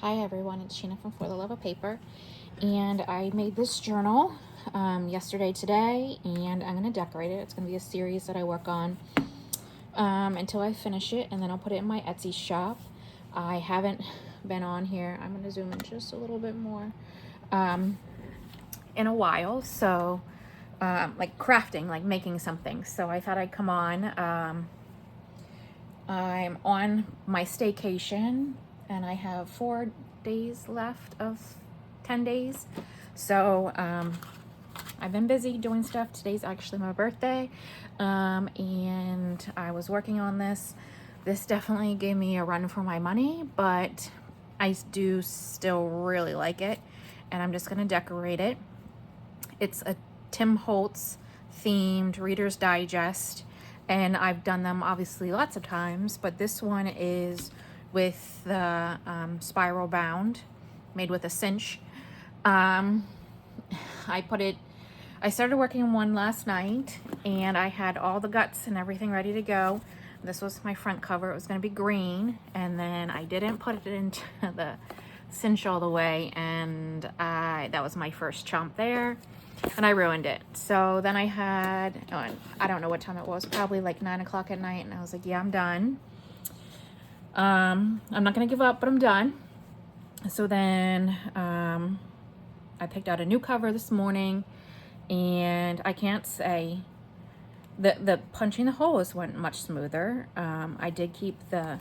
Hi everyone, it's Sheena from For the Love of Paper, and I made this journal yesterday, today, and I'm going to decorate it. It's going to be a series that I work on until I finish it, and then I'll put it in my Etsy shop. I haven't been on here. I'm going to zoom in just a little bit more in a while, so like crafting, like making something. So I thought I'd come on. I'm on my staycation and I have 4 days left of 10 days. So I've been busy doing stuff. Today's actually my birthday, and I was working on this. This definitely gave me a run for my money, but I do still really like it, and I'm just going to decorate it. It's a Tim Holtz themed Reader's Digest, and I've done them obviously lots of times, but this one is with the spiral bound, made with a cinch. I started working on one last night, and I had all the guts and everything ready to go. This was my front cover. It was going to be green, and then I didn't put it into the cinch all the way, and that was my first chomp there, and I ruined it. So then I had, I don't know what time it was, probably like 9 o'clock at night, and I was like, yeah, I'm done. I'm not going to give up, but I'm done. So then I picked out a new cover this morning, and I can't say the punching the holes went much smoother. I did keep the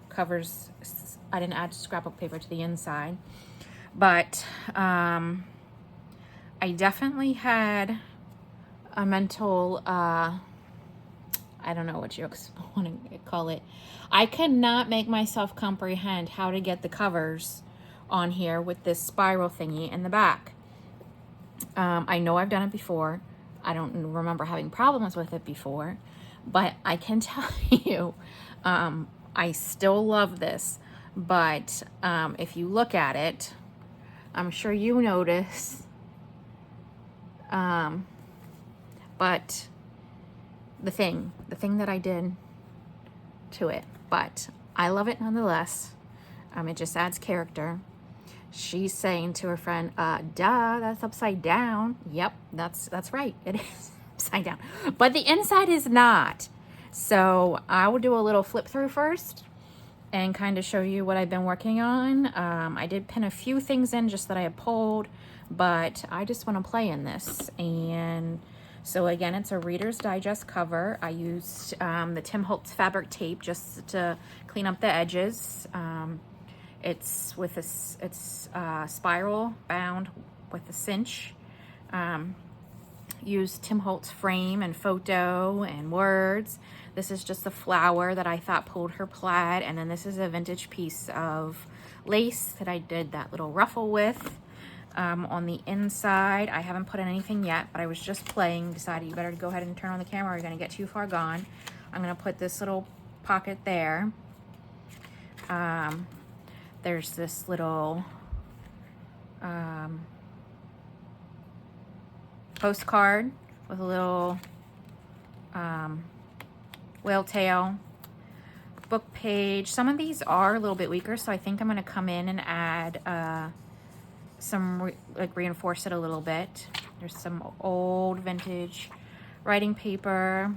covers. I didn't add scrapbook paper to the inside, but I definitely had a mental, I don't know what you want to call it. I could not make myself comprehend how to get the covers on here with this spiral thingy in the back. I know I've done it before. I don't remember having problems with it before, but I can tell you, I still love this. But if you look at it, I'm sure you notice. But the thing that I did to it, but I love it nonetheless. It just adds character. She's saying to her friend, duh, that's upside down. Yep, that's right. It is upside down. But the inside is not. So I will do a little flip through first and kind of show you what I've been working on. I did pin a few things in just that I had pulled, but I just want to play in this. And so again, it's a Reader's Digest cover. I used the Tim Holtz fabric tape just to clean up the edges. It's with it's spiral bound with a cinch. Used Tim Holtz frame and photo and words. This is just a flower that I thought pulled her plaid, and then this is a vintage piece of lace that I did that little ruffle with. On the inside, I haven't put in anything yet, but I was just playing, decided you better go ahead and turn on the camera or you're going to get too far gone. I'm going to put this little pocket there. There's this little postcard with a little whale tail, book page. Some of these are a little bit weaker, so I think I'm going to come in and add some, reinforce it a little bit. There's some old vintage writing paper.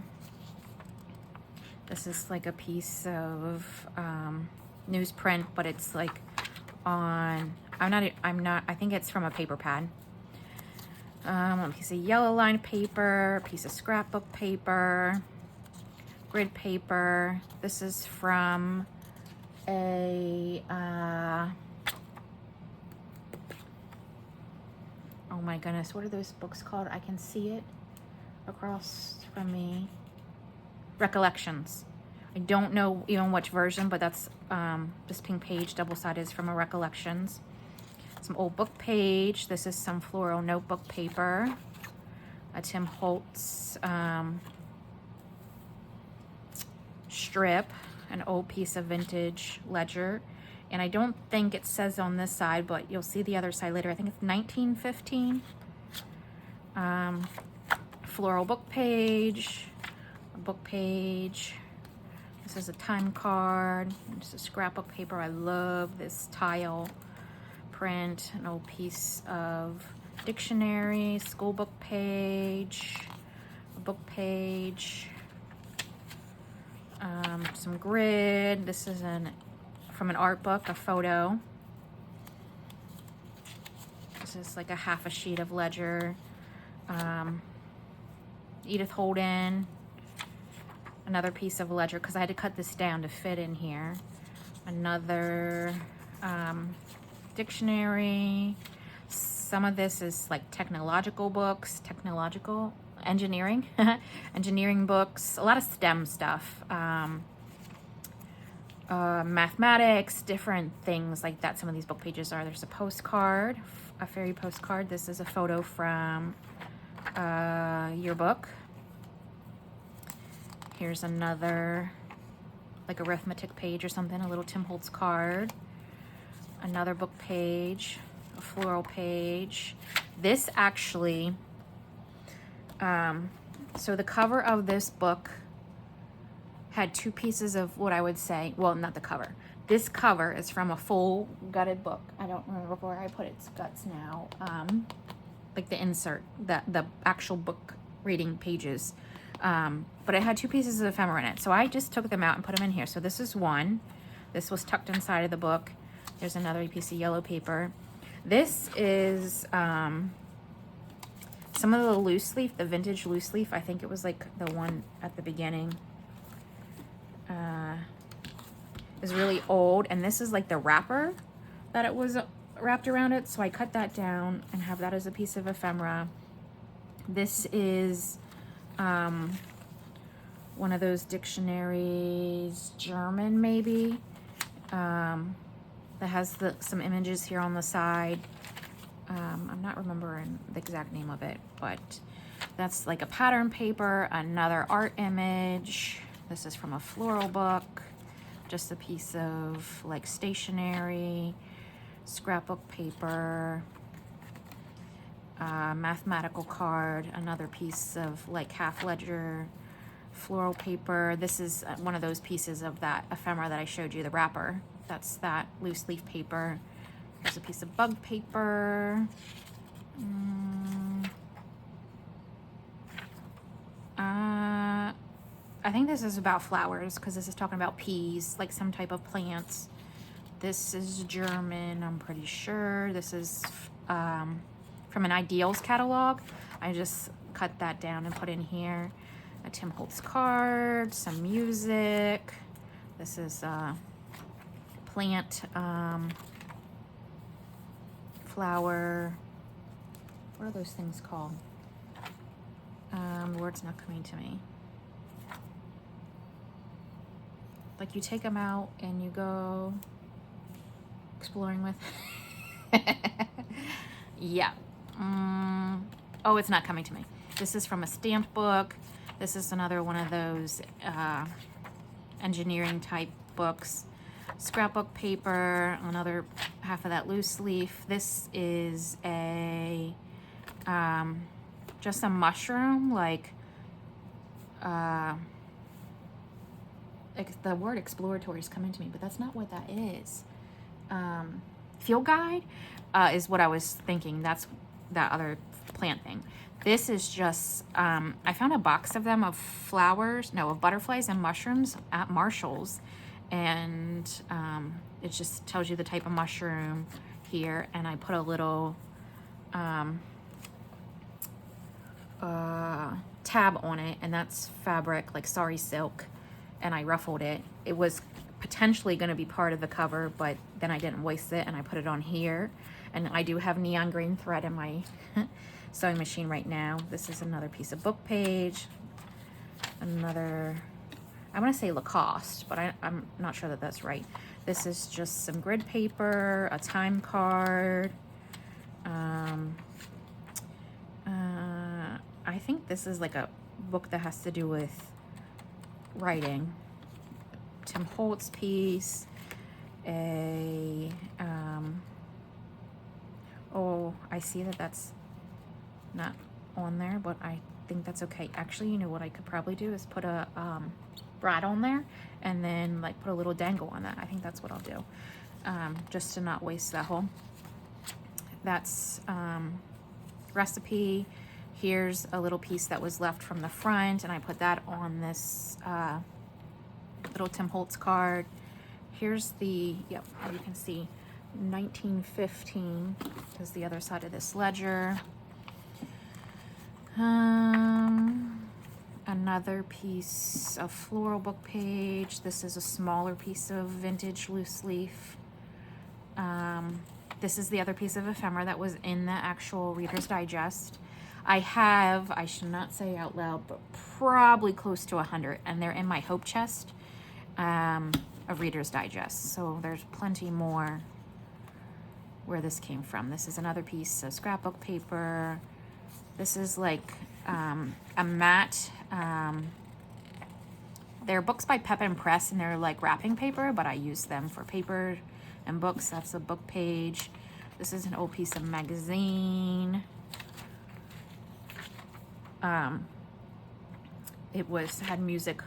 This is like a piece of newsprint, but it's like on, I think it's from a paper pad. A piece of yellow lined paper, a piece of scrapbook paper, grid paper. This is from a, oh my goodness, what are those books called? I can see it across from me. Recollections. I don't know even which version, but that's this pink page, double-sided, is from a Recollections. Some old book page. This is some floral notebook paper. A Tim Holtz strip. An old piece of vintage ledger. And I don't think it says on this side, but you'll see the other side later. I think it's 1915. Floral book page. A book page. This is a time card. This is scrapbook paper. I love this tile print, an old piece of dictionary, school book page, a book page, some grid. This is from an art book, a photo. This is like a half a sheet of ledger. Edith Holden, another piece of ledger, because I had to cut this down to fit in here. Another dictionary. Some of this is like technological books, technological engineering, engineering books, a lot of STEM stuff, mathematics, different things like that. Some of these book pages are. There's a postcard, a fairy postcard. This is a photo from your book. Here's another like arithmetic page or something, a little Tim Holtz card. Another book page, a floral page. This actually, so the cover of this book had two pieces of what I would say, well, not the cover. This cover is from a full gutted book. I don't remember where I put its guts now. Like the insert, the actual book reading pages. But it had two pieces of ephemera in it. So I just took them out and put them in here. So this is one. This was tucked inside of the book. There's another piece of yellow paper. This is some of the loose leaf, the vintage loose leaf. I think it was like the one at the beginning. Is really old. And this is like the wrapper that it was wrapped around it. So I cut that down and have that as a piece of ephemera. This is one of those dictionaries, German maybe, that has some images here on the side. I'm not remembering the exact name of it, but that's like a pattern paper, another art image. This is from a floral book, just a piece of like stationery, scrapbook paper, mathematical card, another piece of like half ledger, floral paper. This is one of those pieces of that ephemera that I showed you, the wrapper. That's that loose leaf paper. Here's a piece of bug paper. I think this is about flowers because this is talking about peas, like some type of plants. This is German, I'm pretty sure. This is from an Ideals catalog. I just cut that down and put in here. A Tim Holtz card, some music. This is plant, flower. What are those things called? The word's not coming to me. Like you take them out and you go exploring with. Yeah. Oh, it's not coming to me. This is from a stamp book. This is another one of those engineering type books. Scrapbook paper, another half of that loose leaf. This is a just a mushroom, like the word exploratory is coming to me, but that's not what that is. Field guide is what I was thinking. That's that other plant thing. This is just, I found a box of them of of butterflies and mushrooms at Marshall's. And it just tells you the type of mushroom here. And I put a little tab on it, and that's fabric, like sari silk. And I ruffled it. It was potentially going to be part of the cover, but then I didn't waste it and I put it on here. And I do have neon green thread in my sewing machine right now. This is another piece of book page. Another, I want to say Lacoste, but I'm not sure that that's right. This is just some grid paper, a time card. I think this is like a book that has to do with writing. Tim Holtz piece. Oh, I see that that's not on there, but I think that's okay. Actually, you know what I could probably do is put a brad on there and then like put a little dangle on that. I think that's what I'll do, just to not waste that whole. That's recipe. Here's a little piece that was left from the front, and I put that on this little Tim Holtz card. Here's the, yep, you can see 1915 is the other side of this ledger. Another piece of floral book page. This is a smaller piece of vintage loose leaf. This is the other piece of ephemera that was in the actual Reader's Digest. I have, I should not say out loud, but probably close to 100, and they're in my hope chest of Reader's Digest. So there's plenty more where this came from. This is another piece of scrapbook paper. This is like a matte, they're books by Pep & Press, and they're like wrapping paper, but I use them for paper and books. That's a book page. This is an old piece of magazine. It had music,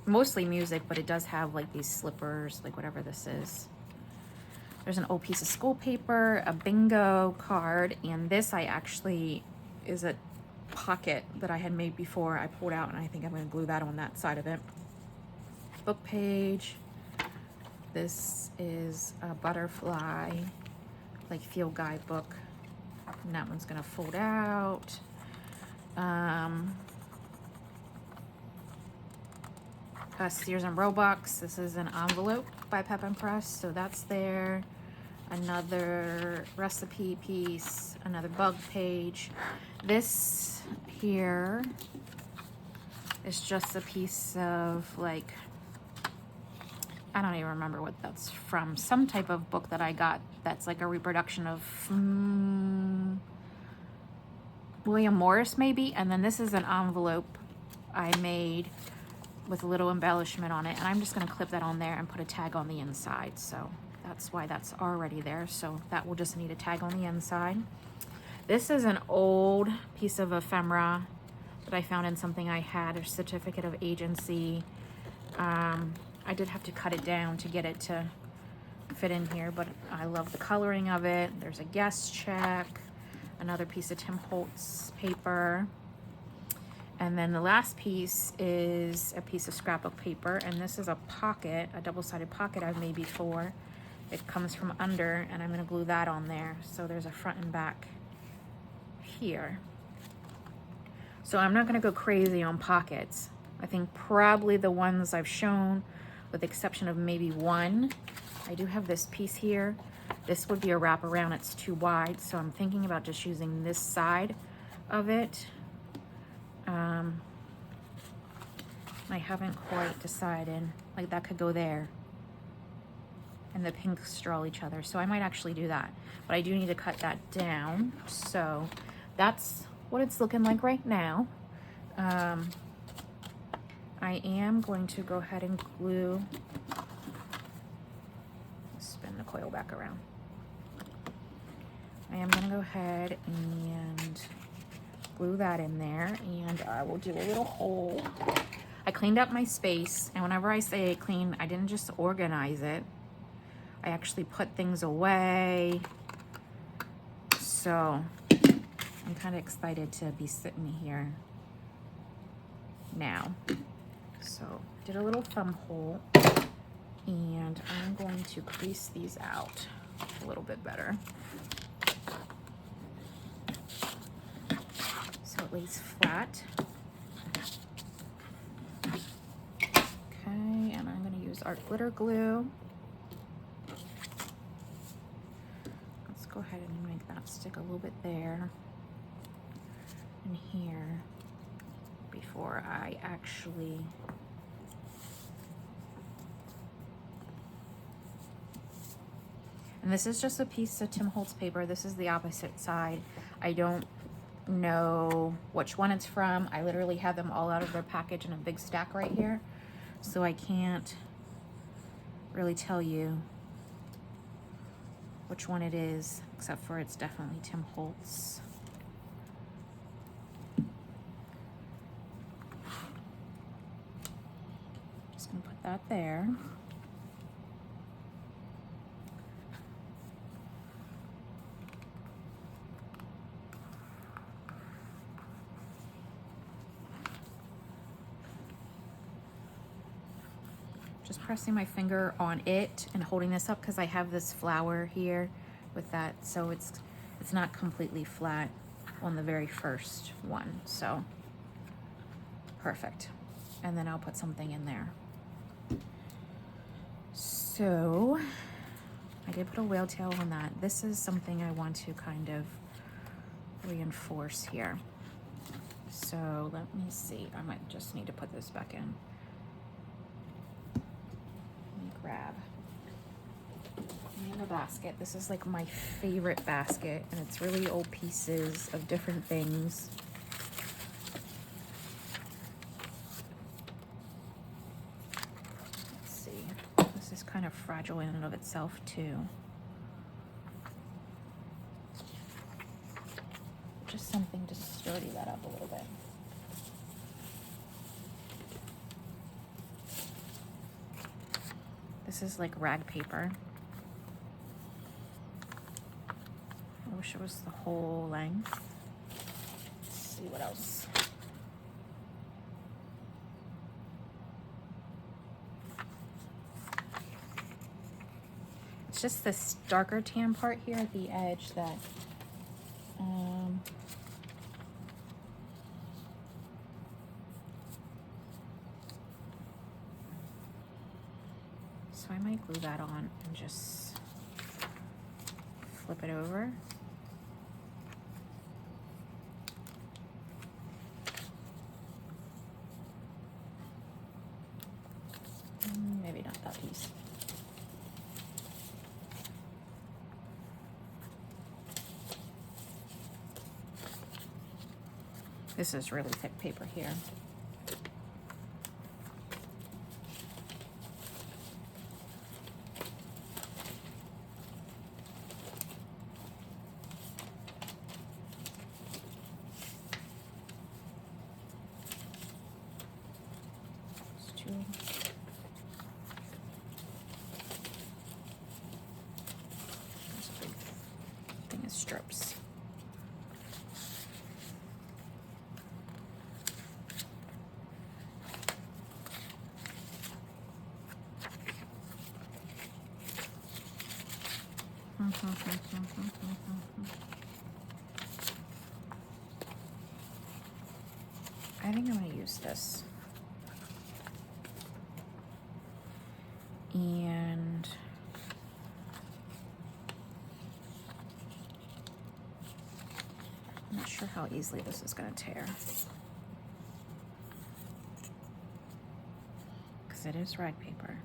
mostly music, but it does have like these slippers, like whatever this is. There's an old piece of school paper, a bingo card, and this I actually is a pocket that I had made before. I pulled out, and I think I'm going to glue that on that side of it. Book page. This is a butterfly, like field guide book, and that one's going to fold out. Sears and Roebuck's. This is an envelope by Pep & Press, so that's there. Another recipe piece, another bug page. This here is just a piece of, like, I don't even remember what that's from. Some type of book that I got that's like a reproduction of William Morris maybe. And then this is an envelope I made with a little embellishment on it, and I'm just going to clip that on there and put a tag on the inside. So that's why that's already there. So that will just need a tag on the inside. This is an old piece of ephemera that I found in something I had, a certificate of agency. I did have to cut it down to get it to fit in here, but I love the coloring of it. There's a guest check, another piece of Tim Holtz paper. And then the last piece is a piece of scrapbook paper, and this is a pocket, a double-sided pocket I've made before. It comes from under, and I'm going to glue that on there. So there's a front and back here. So I'm not going to go crazy on pockets. I think probably the ones I've shown, with the exception of maybe one. I do have this piece here. This would be a wraparound. It's too wide, so I'm thinking about just using this side of it. I haven't quite decided. Like, that could go there, and the pinks draw each other, so I might actually do that. But I do need to cut that down. So that's what it's looking like right now. I am going to go ahead and glue, spin the coil back around. I am going to go ahead and glue that in there, and I will do a little hole. I cleaned up my space, and whenever I say clean, I didn't just organize it. I actually put things away. So I'm kind of excited to be sitting here now. So did a little thumb hole, and I'm going to crease these out a little bit better, so it lays flat. Okay, and I'm going to use art glitter glue. Let's go ahead and make that stick a little bit there and here before I actually and this is just a piece of Tim Holtz paper. This is the opposite side. I don't know which one it's from. I literally have them all out of their package in a big stack right here, so I can't really tell you which one it is, except for it's definitely Tim Holtz. Just gonna put that there. Just pressing my finger on it and holding this up because I have this flower here with that, so it's not completely flat on the very first one. So perfect. And then I'll put something in there. So I did put a whale tail on that. This is something I want to kind of reinforce here. So let me see. I might just need to put this back in. Let me grab. I have a basket. This is like my favorite basket, and it's really old pieces of different things. Let's see. This is kind of fragile in and of itself too. Just something to sturdy that up a little bit. This is like rag paper. I wish it was the whole length. Let's see what else. It's just this darker tan part here at the edge that so I might glue that on and just flip it over. Maybe not that piece. This is really thick paper here. Strips. I think I'm going to use this. And I'm not sure how easily this is going to tear, because it is rag paper.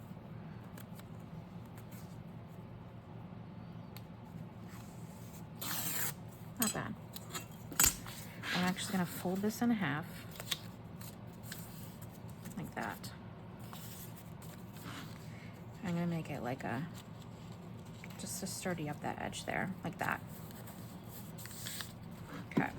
Not bad. I'm actually going to fold this in half, like that. I'm going to make it like a, just to sturdy up that edge there, like that. Okay.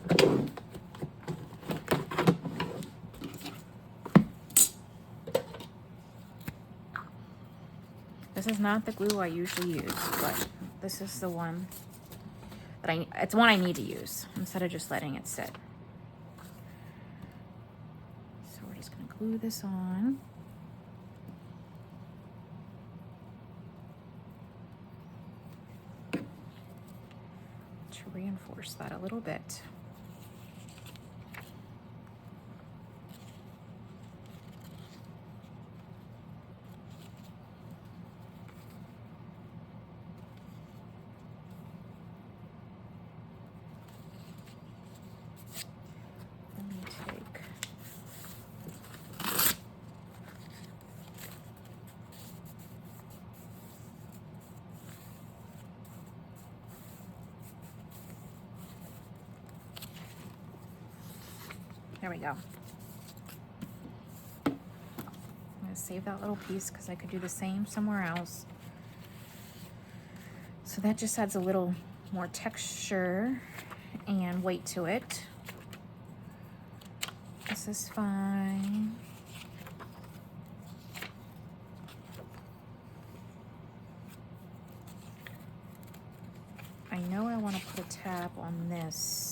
This is not the glue I usually use, but this is the one that it's one I need to use instead of just letting it sit. So we're just going to glue this on. To reinforce that a little bit. There we go. I'm going to save that little piece because I could do the same somewhere else. So that just adds a little more texture and weight to it. This is fine. I know I want to put a tab on this.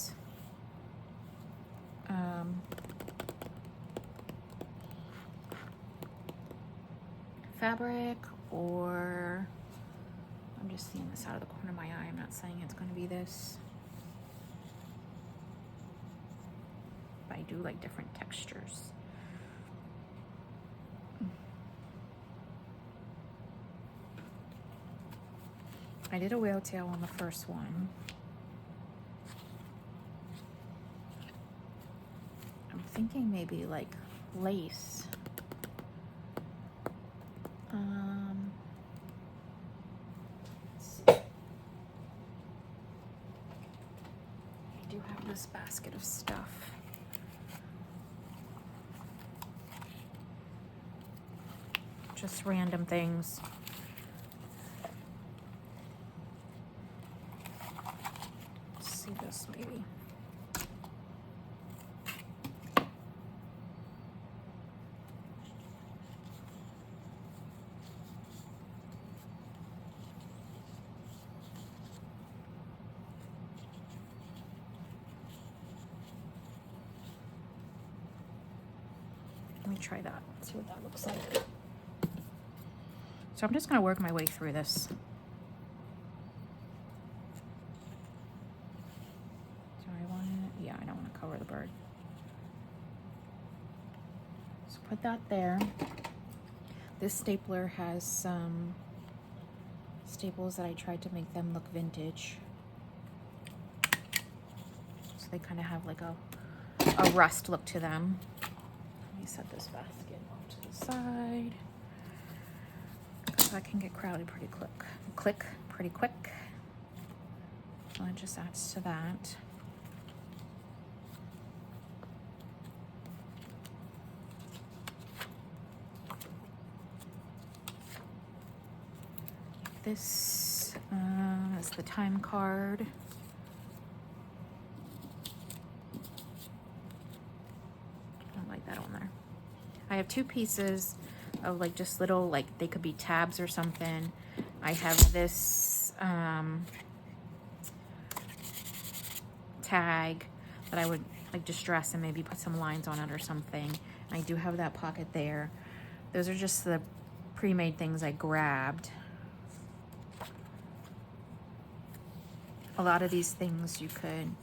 fabric, or I'm just seeing this out of the corner of my eye. I'm not saying it's going to be this. But I do like different textures. I did a whale tail on the first one. I'm thinking maybe like lace. Let's see. I do have this basket of stuff. Just random things. Let's see this maybe. Let me try that, see what that looks like. So I'm just gonna work my way through this. So I want to, yeah, I don't want to cover the bird. So put that there. This stapler has some staples that I tried to make them look vintage. So they kind of have like a rust look to them. Let me set this basket off to the side. That can get crowded pretty pretty quick. So it just adds to that. This is the time card. I don't like that on there. I have two pieces of like just little, like they could be tabs or something. I have this tag that I would like distress and maybe put some lines on it or something. And I do have that pocket there. Those are just the pre-made things I grabbed. A lot of these things you could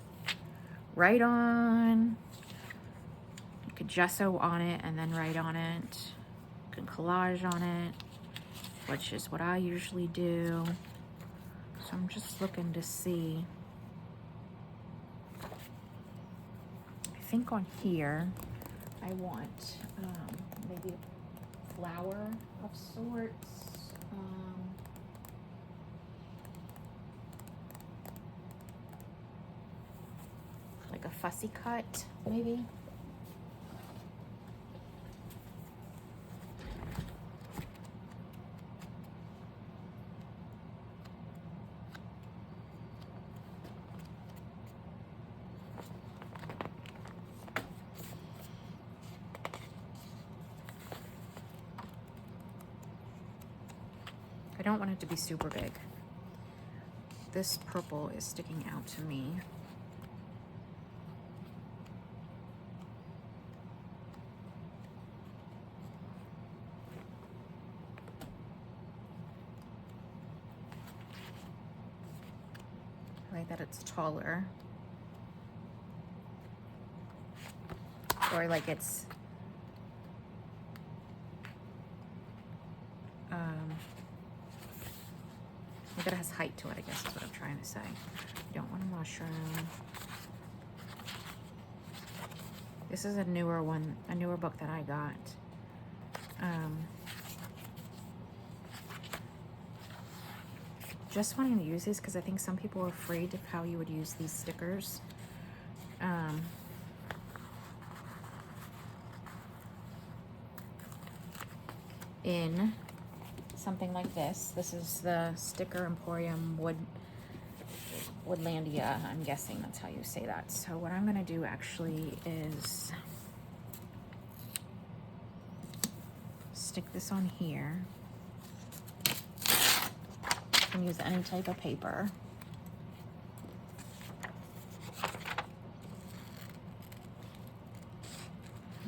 write on, you could gesso on it and then write on it. And collage on it, which is what I usually do. So I'm just looking to see. I think on here I want maybe a flower of sorts. Like a fussy cut, maybe. I don't want it to be super big. This purple is sticking out to me. I like that it's taller. Or like it's like it has height to it, I guess is what I'm trying to say. You don't want a mushroom. This is a newer one, a newer book that I got. Just wanting to use these because I think some people are afraid of how you would use these stickers. In something like this. This is the Sticker Emporium Woodlandia. I'm guessing that's how you say that. So what I'm gonna do actually is stick this on here. You can use any type of paper.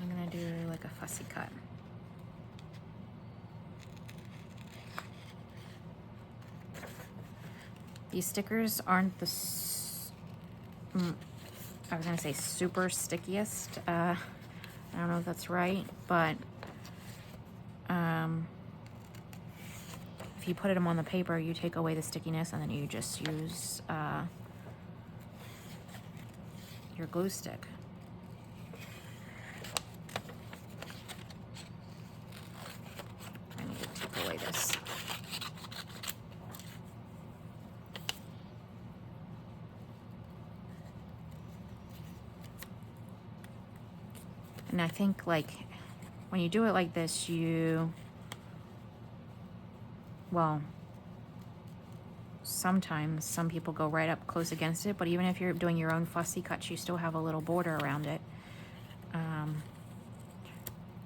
I'm gonna do like a fussy cut. These stickers aren't the, I was gonna say super stickiest. I don't know if that's right, but if you put them on the paper, you take away the stickiness and then you just use your glue stick. I need to take away this. And I think, like, when you do it like this, well, sometimes some people go right up close against it, but even if you're doing your own fussy cuts, you still have a little border around it.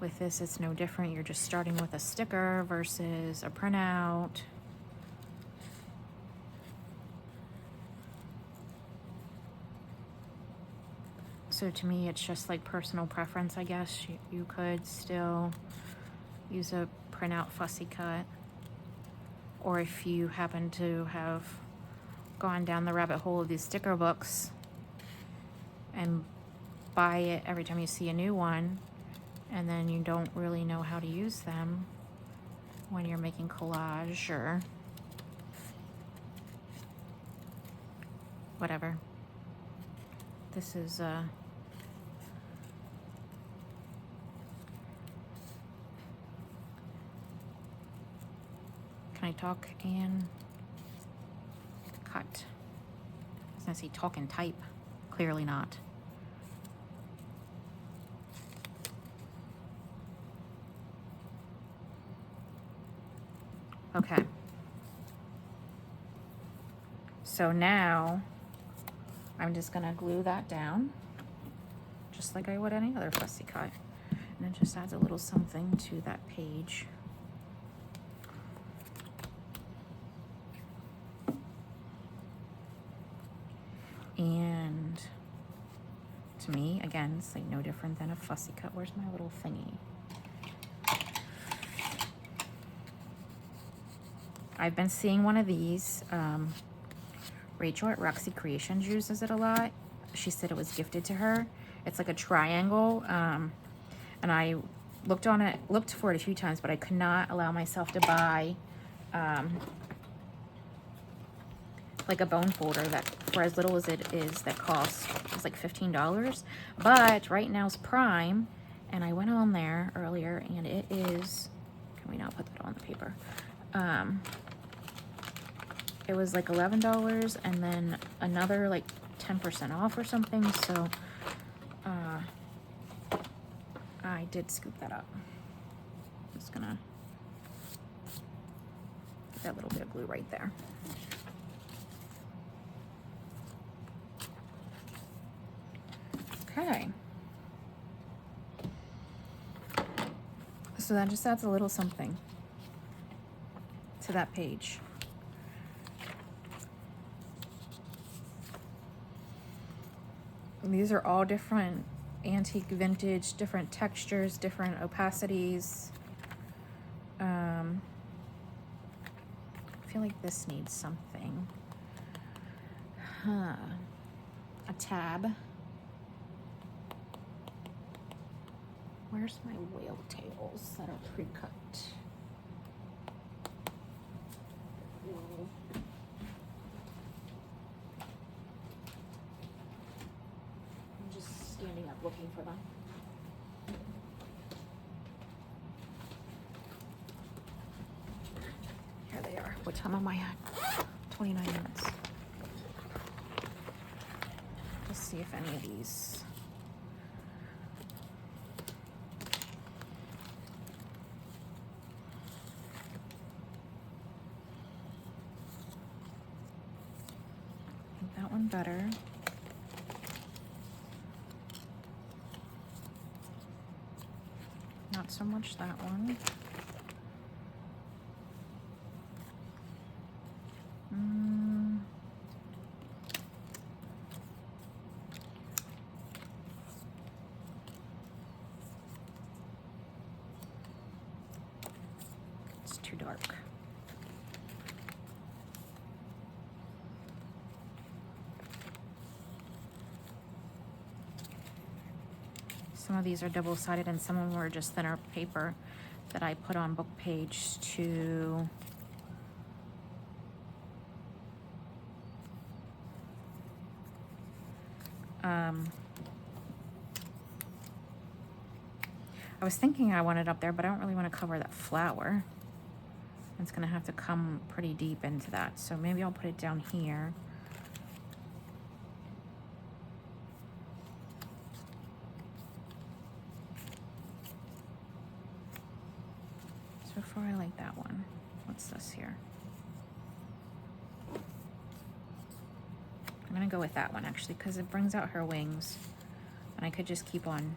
With this, it's no different. You're just starting with a sticker versus a printout. So to me, it's just like personal preference, I guess. You could still use a printout fussy cut. Or if you happen to have gone down the rabbit hole of these sticker books and buy it every time you see a new one, and then you don't really know how to use them when you're making collage or whatever. This is can I talk and cut? I was gonna say talk and type. Clearly not. Okay. So now I'm just gonna glue that down just like I would any other fussy cut. And it just adds a little something to that page. And to me, again, it's like no different than a fussy cut. Where's my little thingy? I've been seeing one of these. Rachel at Roxy Creations uses it a lot. She said it was gifted to her. It's like a triangle. And I looked for it a few times, but I could not allow myself to buy like a bone folder that for as little as it is that costs, it's like $15. But right now is Prime, and I went on there earlier and it is, can we not put that on the paper? It was like $11 and then another like 10% off or something. So I did scoop that up. I'm just gonna get that little bit of glue right there. Okay. So that just adds a little something to that page. And these are all different antique, vintage, different textures, different opacities. I feel like this needs something. A tab. Where's my whale tails that are pre-cut? I'm just standing up looking for them. Here they are. What time am I at? 29 minutes. Let's see if any of these. That one better. Not so much that one. It's too dark. some of these are double-sided and some of them were just thinner paper that I put on book page to I was thinking I want it up there, but I don't really want to cover that flower. It's going to have to come pretty deep into that. So maybe I'll put it down here. So far I like that one. What's this here? I'm going to go with that one actually because it brings out her wings. And I could just keep on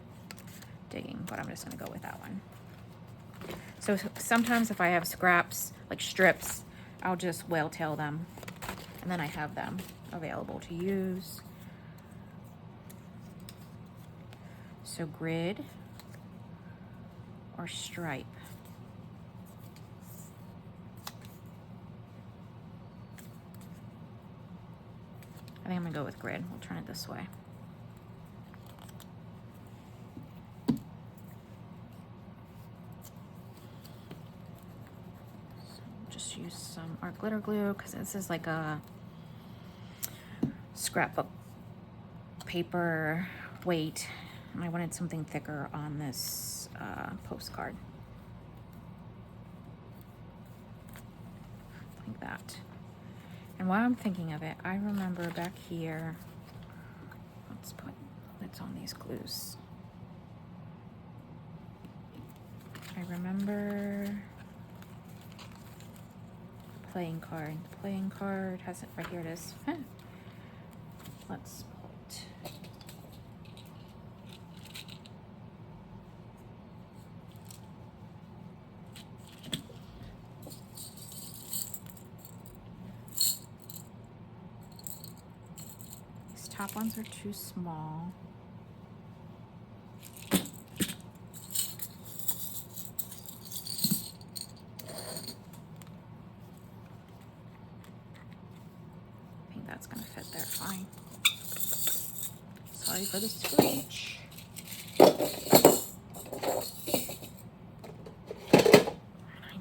digging, but I'm just going to go with that one. So sometimes if I have scraps, like strips, I'll just whale tail them and then I have them available to use. So grid or stripe. I think I'm gonna go with grid. We'll turn it this way. Just use some art glitter glue because this is like a scrapbook paper weight, and I wanted something thicker on this postcard. Like that. And while I'm thinking of it, I remember back here, let's put lids on these glues. I remember the playing card. The playing card has it right here. It is. Let's put these top ones are too small. That's gonna fit there fine. Sorry for the screech. I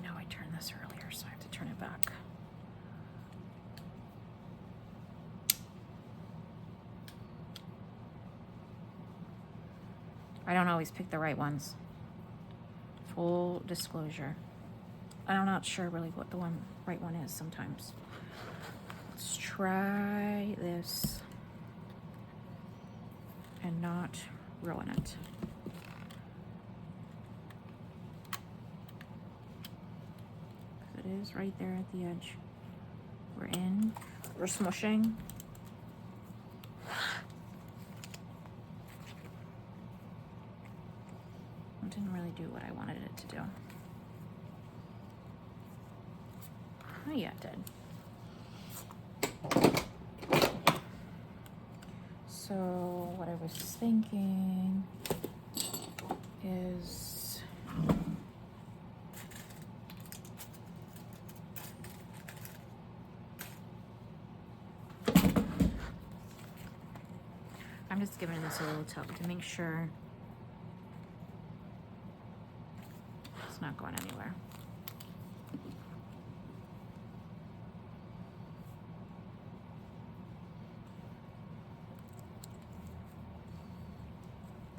know I turned this earlier, so I have to turn it back. I don't always pick the right ones. Full disclosure. I'm not sure really what the right one is sometimes. Let's try this and not ruin it. It is right there at the edge. We're in, we're smushing. It didn't really do what I wanted it to do. Oh yeah, it did. So what I was thinking is I'm just giving this a little tug to make sure it's not going anywhere.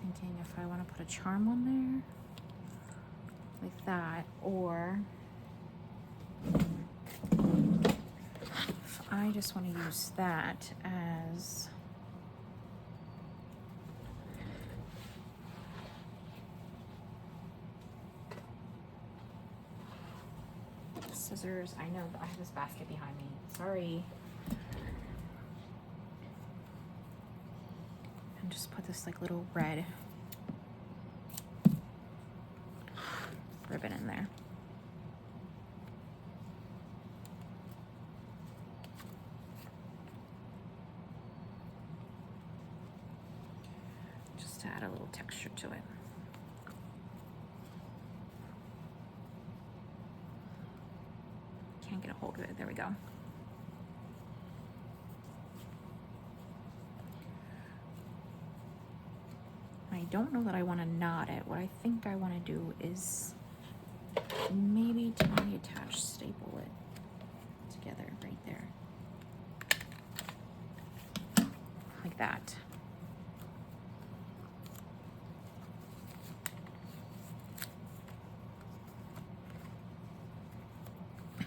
Thinking if I want to put a charm on there like that, or if I just want to use that as scissors. I know I have this basket behind me. Sorry. And just put this like little red ribbon in there. Just to add a little texture to it. Can't get a hold of it. There we go. I don't know that I want to knot it. What I think I want to do is maybe tiny attach staple it together right there. Like that.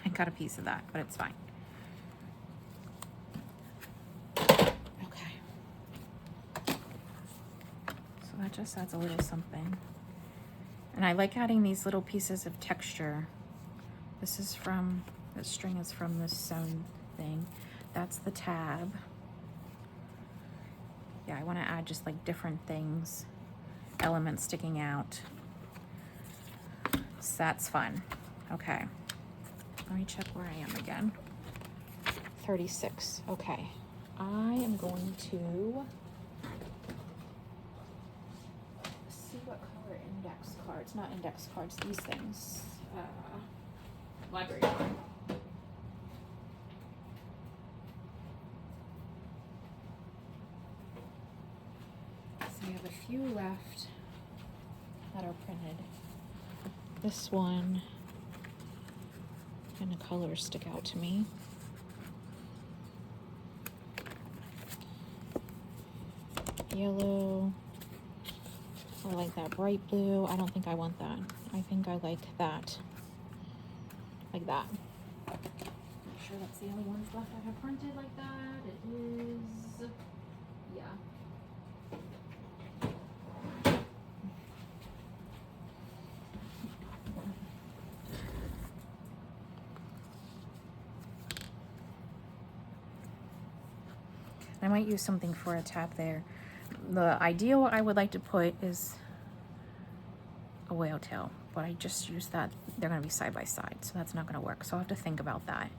I got a piece of that, but it's fine. Okay. So that just adds a little something. And I like adding these little pieces of texture. This string is from this sewn thing. That's the tab. Yeah, I want to add just like different things, elements sticking out. So that's fun. Okay. Let me check where I am again. 36. Okay. I am going to see what color index cards, not index cards, these things. Library card. So I have a few left that are printed. This one and the colors stick out to me. Yellow. I like that bright blue. I don't think I want that. I think I like that. Like that. Not sure that's the only ones left I have printed like that. It is, yeah. I might use something for a tab there. The idea what I would like to put is a whale tail, but I just used that. They're gonna be side by side, so that's not gonna work. So I'll have to think about that.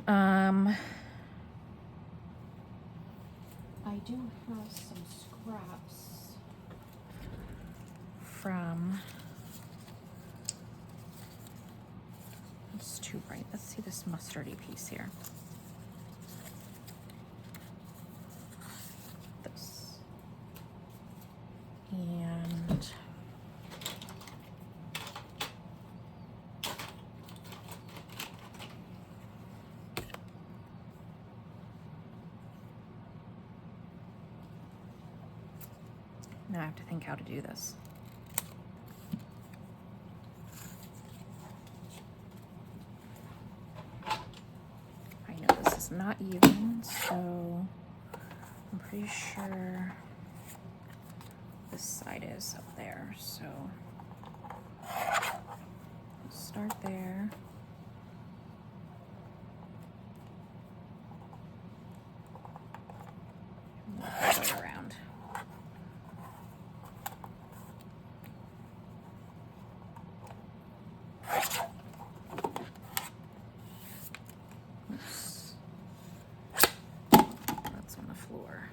I do have some scraps from, it's too bright. Let's see this mustardy piece here. This. And now I have to think how to do this. I know this is not even, so I'm pretty sure this side is up there. So we'll start there. And work our way around. Oops. That's on the floor.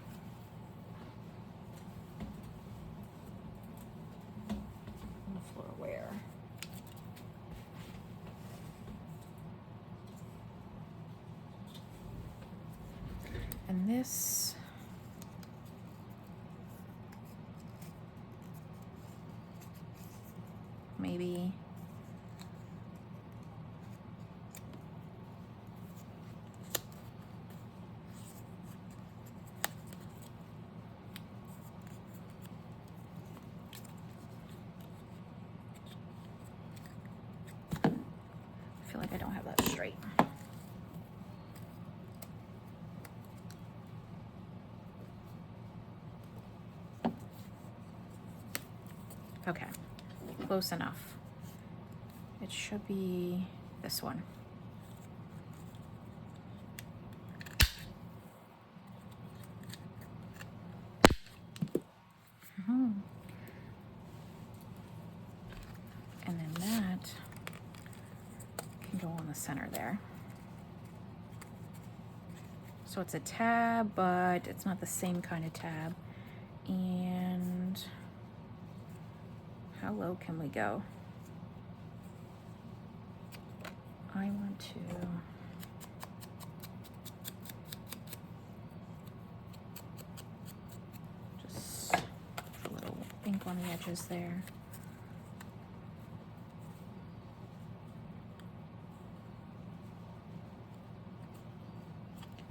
On the floor where? And this, maybe I feel like I don't have that straight. Okay, close enough. It should be this one. And then that can go on the center there. So it's a tab, but it's not the same kind of tab. And how low can we go? I want to just on the edges there.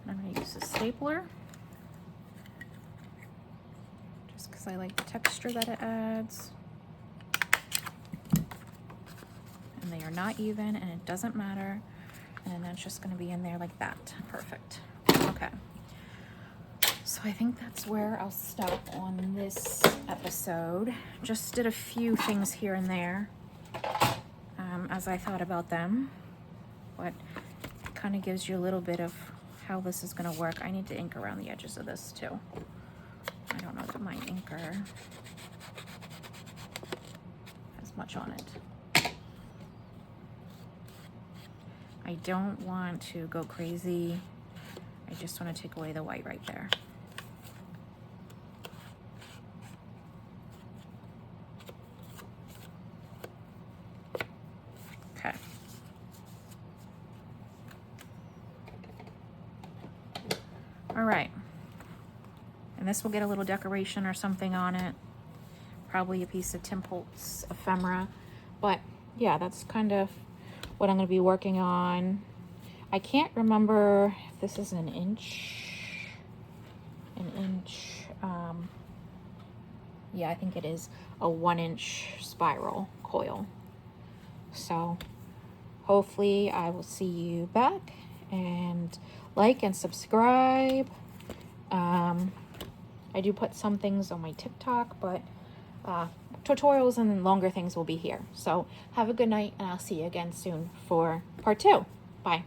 I'm going to use a stapler just because I like the texture that it adds. And they are not even, and it doesn't matter. And that's just going to be in there like that. Perfect. Okay. So I think that's where I'll stop on this episode. Just did a few things here and there as I thought about them, but it kind of gives you a little bit of how this is going to work. I need to ink around the edges of this too. I don't know that my inker has much on it. I don't want to go crazy. I just want to take away the white right there. Okay. All right. And this will get a little decoration or something on it. Probably a piece of Tim Holtz ephemera. But yeah, that's kind of what I'm going to be working on. I can't remember if this is an inch. Yeah, I think it is a 1-inch spiral coil. So hopefully I will see you back, and like and subscribe. I do put some things on my TikTok, but tutorials and longer things will be here. So have a good night, and I'll see you again soon for part 2. Bye.